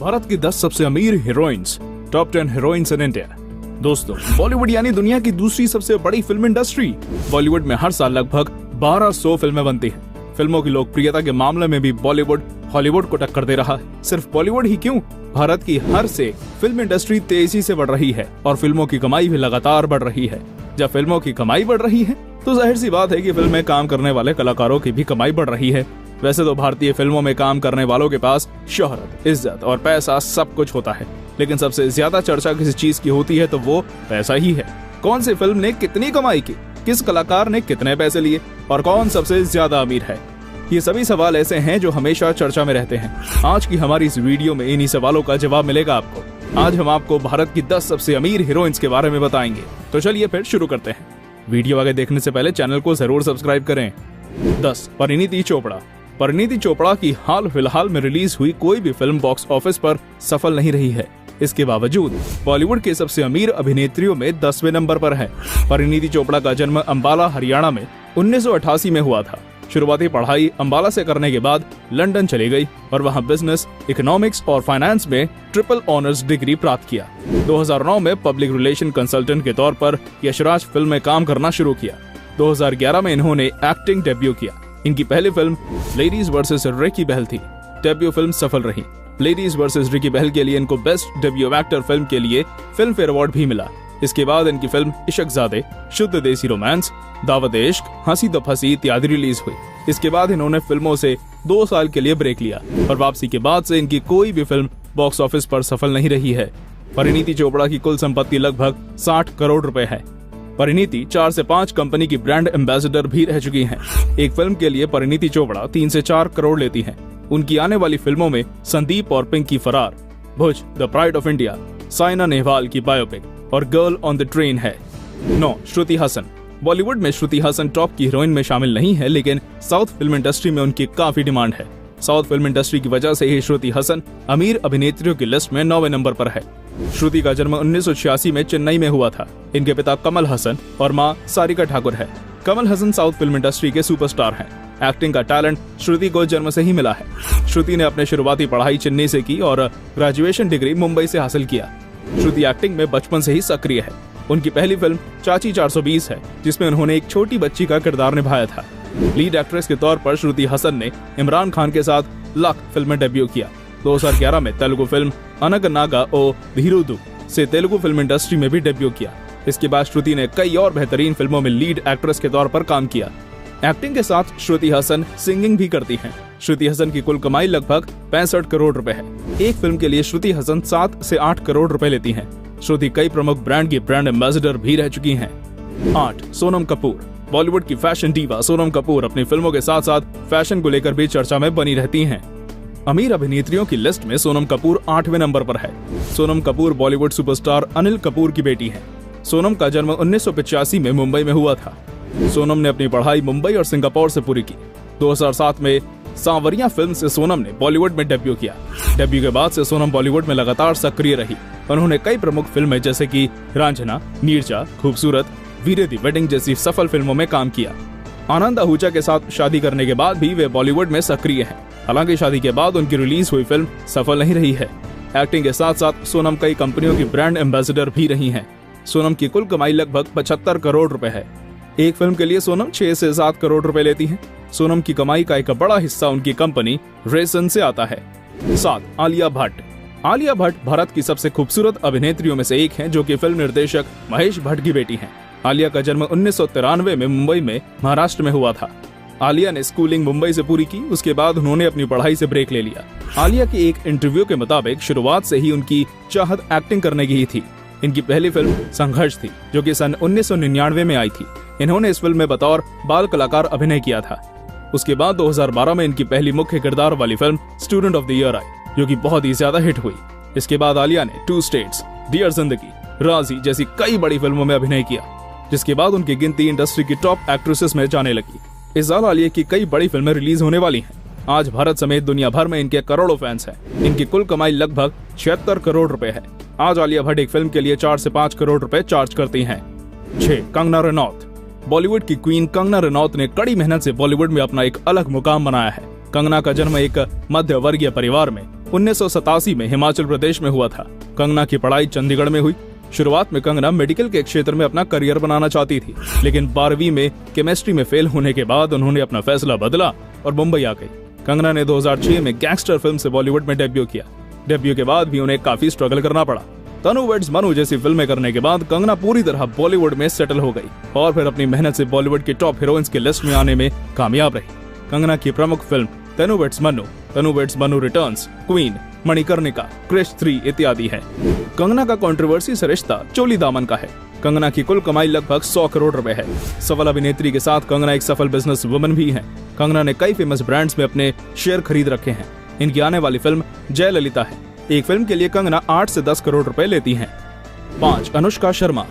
भारत की 10 सबसे अमीर heroines, top 10 heroines in India. दोस्तों, बॉलीवुड यानी दुनिया की दूसरी सबसे बड़ी फिल्म इंडस्ट्री। बॉलीवुड में हर साल लगभग 1200 फिल्में बनती हैं। फिल्मों की लोकप्रियता के मामले में भी बॉलीवुड हॉलीवुड को टक्कर दे रहा है। सिर्फ बॉलीवुड ही क्यों, भारत की हर से फिल्म इंडस्ट्री तेजी से बढ़ रही है और फिल्मों की कमाई भी लगातार बढ़ रही है। जब फिल्मों की कमाई बढ़ रही है तो जाहिर सी बात है कि फिल्म में काम करने वाले कलाकारों की भी कमाई बढ़ रही है। वैसे तो भारतीय फिल्मों में काम करने वालों के पास शोहरत, इज्जत और पैसा सब कुछ होता है, लेकिन सबसे ज्यादा चर्चा किसी चीज की होती है तो वो पैसा ही है। कौन सी फिल्म ने कितनी कमाई की, किस कलाकार ने कितने पैसे लिए और कौन सबसे ज्यादा अमीर है, ये सभी सवाल ऐसे हैं जो हमेशा चर्चा में रहते हैं। आज की हमारी इस वीडियो में इन्हीं सवालों का जवाब मिलेगा आपको। आज हम आपको भारत की 10 सबसे अमीर हीरोइंस के बारे में बताएंगे। तो चलिए फिर शुरू करते हैं। वीडियो आगे देखने से पहले चैनल को जरूर सब्सक्राइब करें। 10. परिणीति चोपड़ा। परिणीति चोपड़ा की हाल फिलहाल में रिलीज हुई कोई भी फिल्म बॉक्स ऑफिस पर सफल नहीं रही है। इसके बावजूद बॉलीवुड के सबसे अमीर अभिनेत्रियों में 10वें नंबर पर है। परिणीति चोपड़ा का जन्म अंबाला, हरियाणा में 1988 में हुआ था। शुरुआती पढ़ाई अंबाला से करने के बाद लंदन चली गई और वहां बिजनेस, इकोनॉमिक्स और फाइनेंस में ट्रिपल ऑनर्स डिग्री प्राप्त किया। 2009 में पब्लिक रिलेशन कंसल्टेंट के तौर पर यशराज फिल्म में काम करना शुरू किया। 2011 में इन्होंने एक्टिंग डेब्यू किया। इनकी पहली फिल्म लेडीज वर्सेस रिकी बहल थी। डेब्यू फिल्म सफल रही। लेडीज वर्सेस रिकी बहल के लिए इनको बेस्ट डेब्यू एक्टर फिल्म के लिए फिल्म फेयर अवार्ड भी मिला। इसके बाद इनकी फिल्म इश्कज़ादे, शुद्ध देसी रोमांस, दावत इश्क, हंसी तो फंसी इत्यादि रिलीज हुई। इसके बाद इन्होंने फिल्मों से 2 साल के लिए ब्रेक लिया और वापसी के बाद से इनकी कोई भी फिल्म बॉक्स ऑफिस पर सफल नहीं रही है। परिणीति चोपड़ा की कुल संपत्ति लगभग 60 करोड़ रुपए है। परिणीति 4 से 5 कंपनी की ब्रांड एम्बेसडर भी रह चुकी हैं। एक फिल्म के लिए परिणीति चोपड़ा 3 से 4 करोड़ लेती हैं। उनकी आने वाली फिल्मों में संदीप और Pinky Faraar, Bhuj, the pride of India, Saina Nehwal की बायोपिक और गर्ल ऑन द ट्रेन है। 9. श्रुति हसन। बॉलीवुड में श्रुति हसन टॉप की हीरोइन में शामिल नहीं है, लेकिन साउथ फिल्म इंडस्ट्री में उनकी काफी डिमांड है। साउथ फिल्म इंडस्ट्री की वजह से ही श्रुति हसन अमीर अभिनेत्रियों की लिस्ट में 9वें नंबर पर है। श्रुति का जन्म 1986 में चेन्नई में हुआ था। इनके पिता कमल हसन और माँ सारिका ठाकुर है। Kamal Haasan south film industry के सुपरस्टार हैं। एक्टिंग का टैलेंट श्रुति को जन्म से ही मिला है। श्रुति ने अपने शुरुआती पढ़ाई चेन्नई से की और ग्रेजुएशन डिग्री मुंबई से हासिल किया। श्रुति एक्टिंग में बचपन से ही सक्रिय है। उनकी पहली फिल्म चाची 420 है, जिसमें उन्होंने एक छोटी बच्ची का किरदार निभाया था। लीड एक्ट्रेस के तौर पर श्रुति हसन ने इमरान खान के साथ लक फिल्म में डेब्यू किया। 2011 में तेलुगु फिल्म अनगनागा ओ धीरुदु से तेलुगु फिल्म इंडस्ट्री में भी डेब्यू किया। इसके बाद श्रुति ने कई और बेहतरीन फिल्मों में लीड एक्ट्रेस के तौर पर काम किया। एक्टिंग के साथ श्रुति हसन सिंगिंग भी करती हैं। श्रुति हसन की कुल कमाई लगभग 65 करोड़ रुपए है। एक फिल्म के लिए श्रुति हसन 7 से 8 करोड़ रुपए लेती हैं। श्रुति कई प्रमुख ब्रांड की ब्रांड एम्बेसडर भी रह चुकी हैं। 8. सोनम कपूर। बॉलीवुड की फैशन डीवा सोनम कपूर अपनी फिल्मों के साथ साथ फैशन को लेकर भी चर्चा में बनी रहती हैं। अमीर अभिनेत्रियों की लिस्ट में सोनम कपूर 8वें नंबर पर है। सोनम कपूर बॉलीवुड सुपरस्टार अनिल कपूर की बेटी है। सोनम का जन्म 1985 में मुंबई में हुआ था। सोनम ने अपनी पढ़ाई मुंबई और सिंगापुर से पूरी की। 2007 में सांवरिया फिल्म से सोनम ने बॉलीवुड में डेब्यू किया। डेब्यू के बाद से सोनम बॉलीवुड में लगातार सक्रिय रही। उन्होंने कई प्रमुख फिल्में जैसे कि रांझना, नीरजा, खूबसूरत, वीरे दी वेडिंग जैसी सफल फिल्मों में काम किया। आनंद आहूजा के साथ शादी करने के बाद भी वे बॉलीवुड में सक्रिय हैं। हालांकि शादी के बाद उनकी रिलीज हुई फिल्म सफल नहीं रही है। एक्टिंग के साथ साथ सोनम कई कंपनियों की ब्रांड एम्बेसडर भी रही हैं। सोनम की कुल कमाई लगभग 75 करोड़ रुपए है। एक फिल्म के लिए सोनम 6 से 7 करोड़ रुपए लेती हैं। सोनम की कमाई का एक बड़ा हिस्सा उनकी कंपनी रेसन से आता है। 7. आलिया भट्ट। आलिया भट्ट भारत की सबसे खूबसूरत अभिनेत्रियों में से एक हैं, जो कि फिल्म निर्देशक महेश भट्ट की बेटी हैं। आलिया का जन्म 1993 में मुंबई में महाराष्ट्र में हुआ था। आलिया ने स्कूलिंग मुंबई से पूरी की। उसके बाद उन्होंने अपनी पढ़ाई से ब्रेक ले लिया। आलिया की एक इंटरव्यू के मुताबिक शुरुआत से ही उनकी चाहत एक्टिंग करने की ही थी। इनकी पहली फिल्म संघर्ष थी, जो कि सन 1999 में आई थी। इन्होंने इस फिल्म में बतौर बाल कलाकार अभिनय किया था। उसके बाद 2012 में इनकी पहली मुख्य किरदार वाली film student of the year I, जो कि बहुत ही ज्यादा हिट हुई। इसके बाद आलिया ने 2 स्टेट्स, डियर जिंदगी, राजी जैसी कई बड़ी फिल्मों में अभिनय किया, जिसके बाद उनकी गिनती इंडस्ट्री की टॉप एक्ट्रेसेस में जाने लगी। इस साल आलिया की कई बड़ी फिल्में रिलीज होने वाली हैं। आज भारत समेत दुनिया भर में इनके करोड़ों फैंस हैं। इनकी कुल कमाई लगभग 76 करोड़ रुपए है। आज आलिया भट्ट एक फिल्म के लिए 4 से 5 करोड़ रुपए चार्ज करती हैं। 6. कंगना रनौत। बॉलीवुड की क्वीन कंगना रनौत ने कड़ी मेहनत से बॉलीवुड में अपना एक अलग मुकाम बनाया है। कंगना का जन्म एक मध्य वर्गीय परिवार में 1987 में हिमाचल प्रदेश में हुआ था। कंगना की पढ़ाई चंडीगढ़ में हुई। शुरुआत में कंगना मेडिकल के क्षेत्र में अपना करियर बनाना चाहती थी, लेकिन 12वीं में केमिस्ट्री में फेल होने के बाद उन्होंने अपना फैसला बदला और मुंबई आ गई। कंगना ने 2006 में गैंगस्टर फिल्म से बॉलीवुड में डेब्यू किया। डेब्यू के बाद भी उन्हें काफी स्ट्रगल करना पड़ा। तनु वेड्स मनु जैसी फिल्में करने के बाद कंगना पूरी तरह बॉलीवुड में सेटल हो गई और फिर अपनी मेहनत से बॉलीवुड की टॉप हीरोइंस की लिस्ट में आने में कामयाब रही। कंगना की प्रमुख film Tanu weds Manu returns, queen, Manikarnika, Krrish 3 इत्यादि है। कंगना का कंट्रोवर्सी से रिश्ता चोली दामन का है। कंगना की कुल कमाई लगभग 100 करोड़ रुपए है। सफल अभिनेत्री के साथ कंगना एक सफल बिजनेस वुमन भी है। कंगना ने कई फेमस ब्रांड्स में अपने शेयर खरीद रखे हैं। इनकी आने वाली फिल्म जयललिता है। एक फिल्म के लिए कंगना 8 से 10 करोड़ रुपए लेती हैं। 5. अनुष्का शर्मा।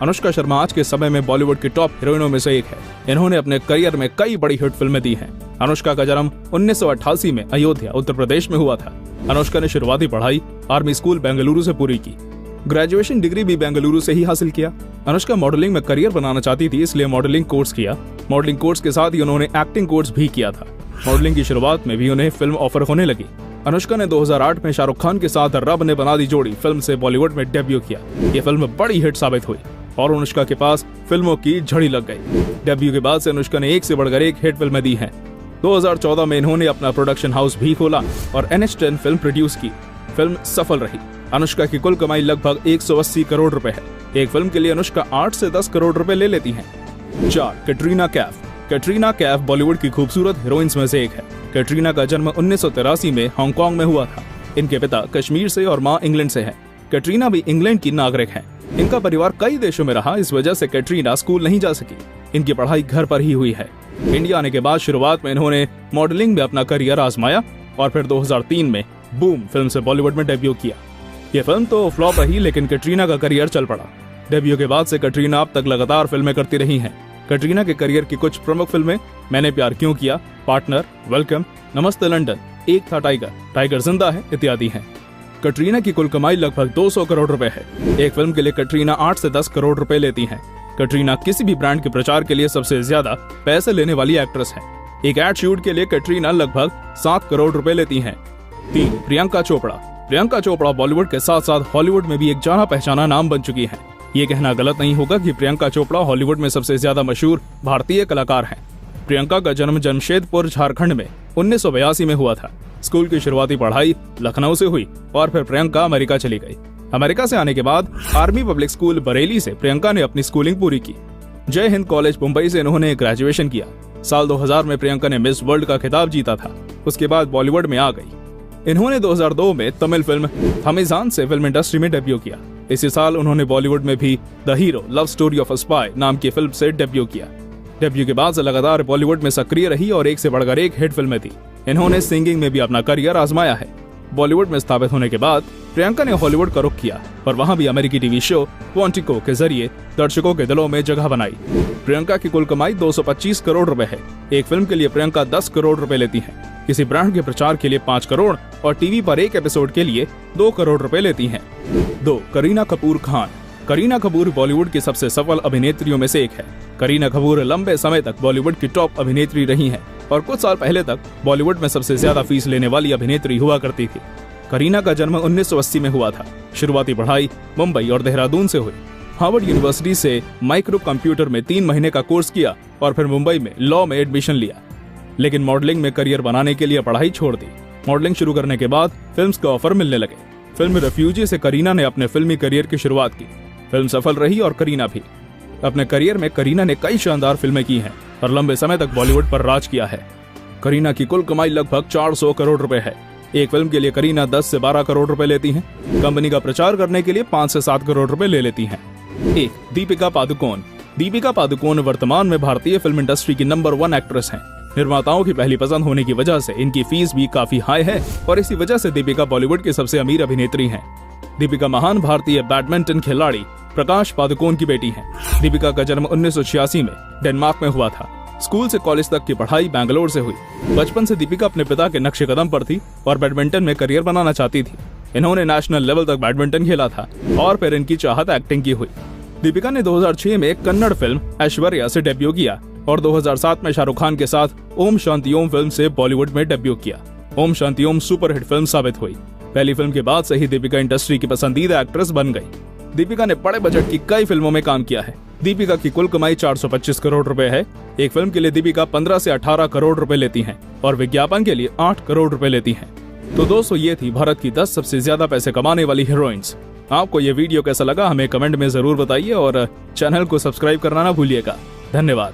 अनुष्का शर्मा आज के समय में बॉलीवुड की टॉप हीरोइनों में से एक है। इन्होंने अपने करियर में कई बड़ी हिट फिल्में दी हैं। अनुष्का का जन्म 1988 में अयोध्या, उत्तर प्रदेश में हुआ था। अनुष्का ने शुरुआती पढ़ाई आर्मी स्कूल बेंगलुरु से पूरी की। ग्रेजुएशन डिग्री भी बेंगलुरु से ही हासिल किया। अनुष्का मॉडलिंग में करियर बनाना चाहती थी, इसलिए मॉडलिंग कोर्स किया। मॉडलिंग कोर्स के साथ ही उन्होंने एक्टिंग कोर्स भी किया था। मॉडलिंग की शुरुआत में भी उन्हें फिल्म ऑफर होने लगी। अनुष्का ने 2008 में शाहरुख खान के साथ रब ने बना दी जोड़ी फिल्म से बॉलीवुड में डेब्यू किया। ये फिल्म बड़ी हिट साबित हुई और अनुष्का के पास फिल्मों की झड़ी लग गई। डेब्यू के बाद से अनुष्का ने एक से बढ़कर एक हिट फिल्में दी हैं। 2014 में इन्होंने अपना प्रोडक्शन हाउस भी खोला और NH10 फिल्म प्रोड्यूस की। फिल्म सफल रही। अनुष्का की कुल कमाई लगभग 180 करोड़ रुपए है। एक फिल्म के लिए अनुष्का 8 से 10 करोड़ रुपए ले लेती हैं। 4. कैटरीना कैफ। कैटरीना कैफ बॉलीवुड की खूबसूरत हीरोइंस में से एक है। कैटरीना का जन्म 1983 में हांगकांग में हुआ था। इनके पिता कश्मीर से और मां इंग्लैंड से है। कैटरीना भी इंग्लैंड की नागरिक है। इनका परिवार कई देशों में रहा, इस वजह से कैटरीना स्कूल नहीं जा सकी। इनकी पढ़ाई घर पर ही हुई है। इंडिया आने के बाद शुरुआत में इन्होंने मॉडलिंग में अपना करियर आजमाया और फिर 2003 में बूम फिल्म से बॉलीवुड में डेब्यू किया। ये फिल्म तो फ्लॉप रही, लेकिन कैटरीना का करियर चल पड़ा। डेब्यू के बाद से कैटरीना अब तक लगातार फिल्में करती रही हैं। कैटरीना के करियर की कुछ प्रमुख फिल्में मैंने प्यार क्यों किया, पार्टनर, वेलकम, नमस्ते लंदन, एक था टाइगर, टाइगर जिंदा है इत्यादि हैं। कैटरीना की कुल कमाई लगभग 200 करोड़ रुपए है। एक फिल्म के लिए कैटरीना 8 से 10 करोड़ रुपए लेती हैं। कैटरीना किसी भी ब्रांड के प्रचार के लिए सबसे ज्यादा पैसे लेने वाली एक्ट्रेस है। एक एड शूट के लिए कैटरीना लगभग 7 करोड़ रुपए लेती हैं। 3. प्रियंका चोपड़ा। प्रियंका चोपड़ा बॉलीवुड के साथ साथ हॉलीवुड में भी एक जाना पहचाना नाम बन चुकी है। ये कहना गलत नहीं होगा कि प्रियंका चोपड़ा हॉलीवुड में सबसे ज्यादा मशहूर भारतीय कलाकार हैं। प्रियंका का जन्म जमशेदपुर, झारखंड में 1982 में हुआ था। स्कूल की शुरुआती पढ़ाई लखनऊ से हुई और फिर प्रियंका अमेरिका चली गई। अमेरिका से आने के बाद आर्मी पब्लिक स्कूल बरेली से प्रियंका ने अपनी स्कूलिंग पूरी की। जय हिंद कॉलेज मुंबई से इन्होंने ग्रेजुएशन किया। साल 2000 में प्रियंका ने मिस वर्ल्ड का खिताब जीता था। उसके बाद बॉलीवुड में आ गई। इन्होंने 2002 में तमिल फिल्म थमिजान से फिल्म इंडस्ट्री में डेब्यू किया। इसी साल उन्होंने बॉलीवुड में भी the hero love story of a spy नाम की फिल्म से डेब्यू किया। डेब्यू के बाद से लगातार बॉलीवुड में सक्रिय रही और एक से बढ़कर एक हिट फिल्में दी। इन्होंने सिंगिंग में भी अपना करियर आजमाया है। बॉलीवुड में स्थापित होने के बाद प्रियंका ने हॉलीवुड का रुख किया और वहां भी अमेरिकी टीवी शो क्वांटिको के जरिए दर्शकों के दिलों में जगह बनाई। प्रियंका की कुल कमाई 225 करोड़ रुपए है। एक फिल्म के लिए प्रियंका 10 करोड़ रुपए लेती हैं। किसी ब्रांड के प्रचार के लिए 5 करोड़ और टीवी पर एक एपिसोड के लिए 2 करोड़ रुपए लेती हैं। 2. करीना कपूर खान। करीना कपूर बॉलीवुड की सबसे सफल अभिनेत्रियों में से एक है। करीना कपूर लंबे समय तक बॉलीवुड की टॉप अभिनेत्री रही हैं और कुछ साल पहले तक बॉलीवुड में सबसे ज्यादा फीस लेने वाली अभिनेत्री हुआ करती थी। करीना का जन्म 1980 में हुआ था। शुरुआती पढ़ाई मुंबई और देहरादून से हुई। हार्वर्ड यूनिवर्सिटी से माइक्रो कंप्यूटर में 3 महीने का कोर्स किया और फिर मुंबई में लॉ में एडमिशन लिया, लेकिन मॉडलिंग में करियर बनाने के लिए पढ़ाई छोड़ दी। मॉडलिंग शुरू करने के बाद फिल्म्स के ऑफर मिलने लगे। फिल्म रेफ्यूजी से करीना ने अपने फिल्मी करियर की शुरुआत की। फिल्म सफल रही और करीना भी। अपने करियर में करीना ने कई शानदार फिल्में की हैं और लंबे समय तक बॉलीवुड पर राज किया है। करीना की कुल कमाई लगभग 400 करोड़ रुपए है। एक फिल्म के लिए करीना 10 से 12 करोड़ रुपए लेती हैं। कंपनी का प्रचार करने के लिए 5 से 7 करोड़ रुपए ले लेती हैं। 1. दीपिका पादुकोण। दीपिका पादुकोण वर्तमान में भारतीय फिल्म इंडस्ट्री की नंबर 1 एक्ट्रेस हैं। निर्माताओं की पहली पसंद होने की वजह से इनकी फीस भी काफी हाई है और इसी वजह से दीपिका बॉलीवुड की सबसे अमीर अभिनेत्री हैं। दीपिका महान भारतीय बैडमिंटन खिलाड़ी प्रकाश पादुकोण की बेटी हैं। दीपिका का जन्म 1986 में डेनमार्क में हुआ था। स्कूल से कॉलेज तक की पढ़ाई बैंगलोर से हुई। बचपन से दीपिका अपने पिता के नक्शे कदम पर थी और बैडमिंटन में करियर बनाना चाहती थी। इन्होंने नेशनल लेवल तक बैडमिंटन खेला था और फिर इनकी चाहत एक्टिंग की हुई। दीपिका ने 2006 में कन्नड़ फिल्म ऐश्वर्या से डेब्यू किया और 2007 में शाहरुख खान के साथ ओम शांति ओम फिल्म से बॉलीवुड में डेब्यू किया। ओम शांति ओम सुपरहिट फिल्म साबित हुई। पहली फिल्म के बाद से ही दीपिका इंडस्ट्री की पसंदीदा एक्ट्रेस बन गई। दीपिका ने बड़े बजट की कई फिल्मों में काम किया है। दीपिका की कुल कमाई 425 करोड़ रुपए है। एक फिल्म के लिए दीपिका 15 से 18 करोड़ रुपए लेती हैं और विज्ञापन के लिए 8 करोड़ रुपए लेती हैं। तो दोस्तों, ये थी भारत की 10 सबसे ज्यादा पैसे कमाने वाली हीरोइंस। आपको ये वीडियो कैसा लगा हमें कमेंट में जरूर बताइए और चैनल को सब्सक्राइब करना ना भूलिएगा। धन्यवाद।